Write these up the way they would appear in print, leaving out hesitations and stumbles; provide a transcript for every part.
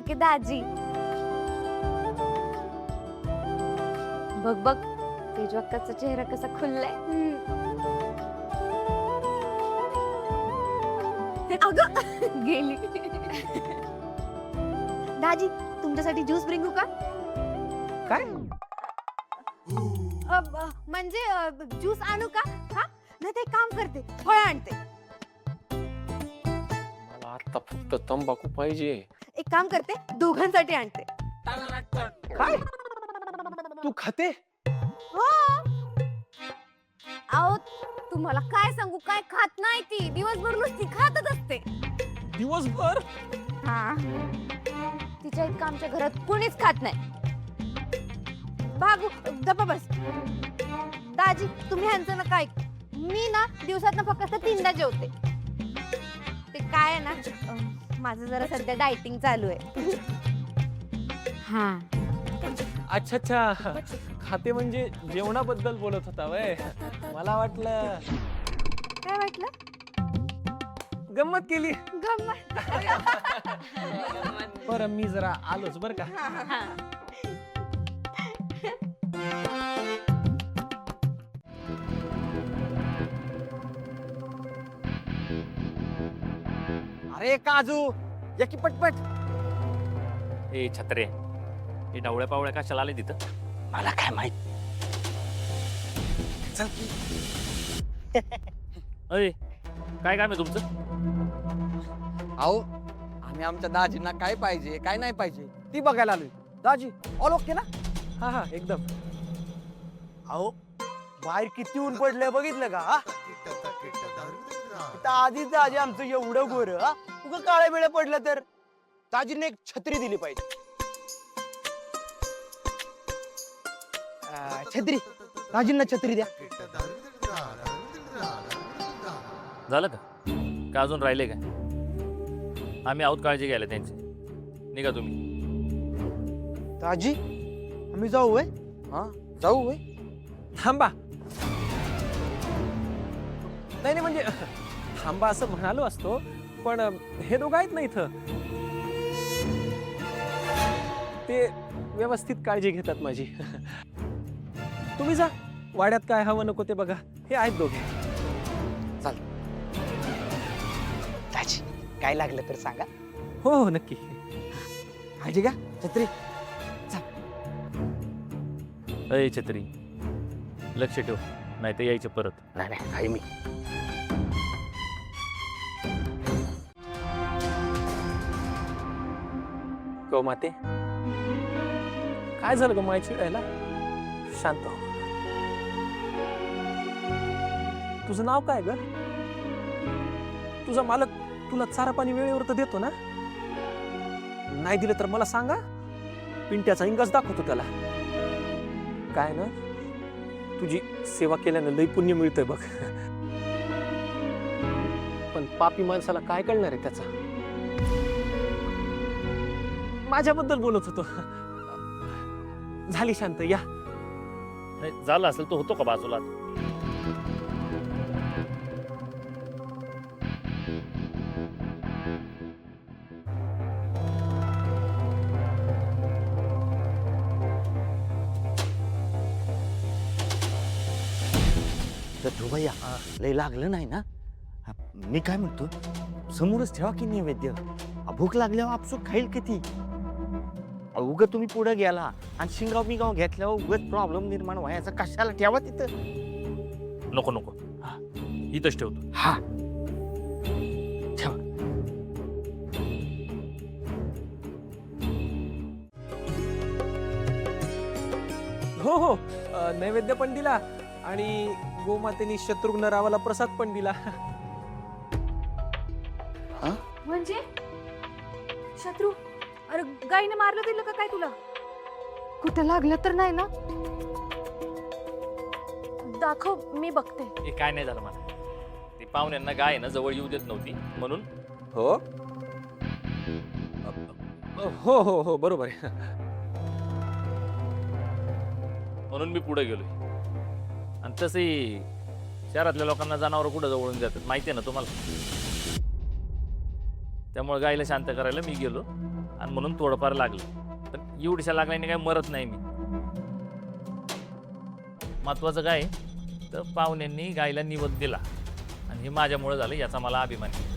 की दाजी. बघ बघ तेजू अक्काचा चेहरा कसा खुललाय. अगं गेली. दाजी तुमच्यासाठी ज्यूस ब्रिंगू का? काय? म्हणजे ज्यूस आणू का? हा नाही ते काम करते, फळ आणते. मला आता फक्त तंबाखू पाहिजे. एक काम करते, दोघांसाठी आणते. काय? तू खाते? हो. अहो तुम्हाला काय सांगू, काय खात नाही ती. दिवसभर नुसती खातच असते. दिवसभर? हा तिच्या इतकं आमच्या घरात कोणीच खात नाही. भागू गप्पा बस. दाजी तुम्ही ह्यांचं नका ऐक. मी ना दिवसातनं फक्त 3दा जेवते. ते काय आहे ना, माझं जरा सध्या डायटिंग चालू आहे. हा अच्छा अच्छा, खाते म्हणजे जेवणाबद्दल बोलत होता वय. मला वाटलं. काय वाटलं? गंमत केली. गंमत. बरं मी जरा आलोच बर का. अरे काजू या की पटपट. ए छत्रे, हे डावळ्या पावळ्या कशाला आले तिथं? मला काय माहित. चल की. अय काय काम आहे तुमचं? अहो आम्ही आमच्या दाजींना काय पाहिजे काय नाही पाहिजे ती बघायला आलोय. दाजी ऑल ओके ना? हा हा एकदम. अहो बाहेर किती ऊन पडलंय बघितलं का? हा? इथं आधीच दाजी आमचं एवढं गोर उगा काळ्या बिळ्या पडलं तर दाजींना एक छत्री दिली पाहिजे. छत्री दाजींना छत्री द्या. झालं का? का अजून राहिले काय? आम्ही आहोत काळजी घ्यायला त्यांची. निघा तुम्ही. दाजी आम्ही जाऊ वय? हा जाऊ वय? थांबा. नाही नाही म्हणजे थांबा असं म्हणालो असतो, पण हे दोघं आहेत ना इथं. ते व्यवस्थित काळजी घेतात माझी. तुम्ही जा, वाड्यात काय हवं नको ते बघा. हे आहेत दोघे. चाल. दाजी काय लागलं तर सांगा. हो हो नक्की. काळजी घ्या. छत्री. अय छत्री, लक्ष ठेव, नाही तर यायचं परत. नाही नाही काही मी. गो माते, काय झालं ग माय चिडायला? शांत हो. तुझं नाव काय ग? तुझा मालक तुला चारा पाणी वेळेवर तर देतो ना? नाही दिलं तर मला सांगा, पिंट्याचा इंगाच दाखवतो त्याला. काय ना, तुझी सेवा केल्यानं लई पुण्य मिळतंय बघ. पण पापी माणसाला काय कळणार आहे त्याचा? माझ्याबद्दल बोलत होतो. झाली शांत, या. नाही झालं असेल तर होतो का बाजूला? तर भैया लय लागलं नाही ना? मी काय म्हणतो, समोरच ठेवा की नैवेद्य. भूक लागल्यावर आपसूक खाईल किती. उग तुम्ही पुढे गेला आणि शिंगाव बिंगाव घेतल्यावर उगच प्रॉब्लेम निर्माण व्हायचा. कशाला ठेवा तिथं. नको नको, इथंच ठेवतो. हा ठेवा. हो हो, नैवेद्य पण दिला आणि गोमातेनी शत्रुघ्न रावाला प्रसाद पण दिला. म्हणजे शत्रू, अरे गाईने मारलं दिलं का काय तुला? कुठं लागलं तर नाही ना? दाखव, मी बघते. हे काय नाही झालं मला. ती पाहुण्यांना गाय ना जवळ येऊ देत नव्हती म्हणून. हो हो हो हो बरोबर आहे. म्हणून मी पुढे गेलोय. आणि तसंही शहरातल्या लोकांना जनावर कुठं जवळून जातात माहिती आहे ना तुम्हाला. त्यामुळे गायला शांत करायला मी गेलो आणि म्हणून थोडंफार लागलं. पण एवढ्याशा लागल्याने काय मरत नाही मी. महत्वाचं काय आहे, तर पाहुण्यांनी गायला निवद दिला आणि हे माझ्यामुळे झालं याचा मला अभिमान आहे.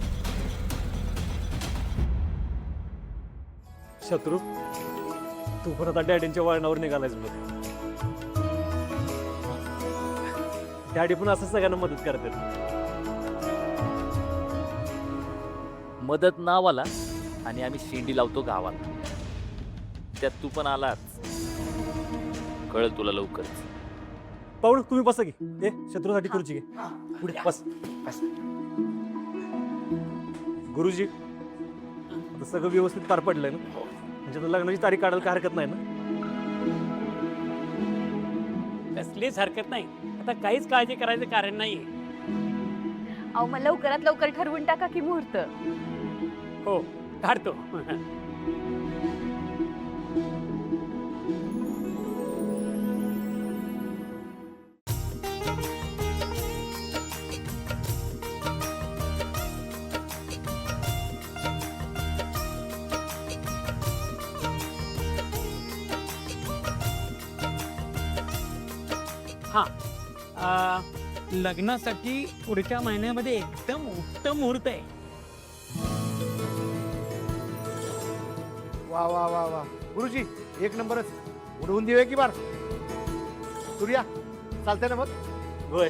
शत्रू, तू पण आता डॅडींच्या वळणावर निघालायस बघ. डॅडी पण असं सगळ्यांना मदत करतात. मदत नावाला आणि आम्ही शेंडी लावतो गावाला. त्यात तू पण आलाच, कळलं तुला लवकरच. पाहुण तुम्ही बसा की. ए शत्रूसाठी खुर्ची घे. पुढे बस. गुरुजी, आता सगळं व्यवस्थित पार पडलंय ना? म्हणजे आता लग्नाची तारीख काढायला काय हरकत नाही ना? कसलीच हरकत नाही. आता काहीच काळजी करायचं कारण नाहीये. अहो मग लवकरात लवकर ठरवून टाका की मुहूर्त. हो, काढतो. हा, लग्नासाठी पुढच्या महिन्यामध्ये एकदम उत्तम मुहूर्त आहे. वा वा वा वा गुरुजी, एक नंबरच. उडवून देऊया की बार. सूर्या, चालतंय ना मग? होय.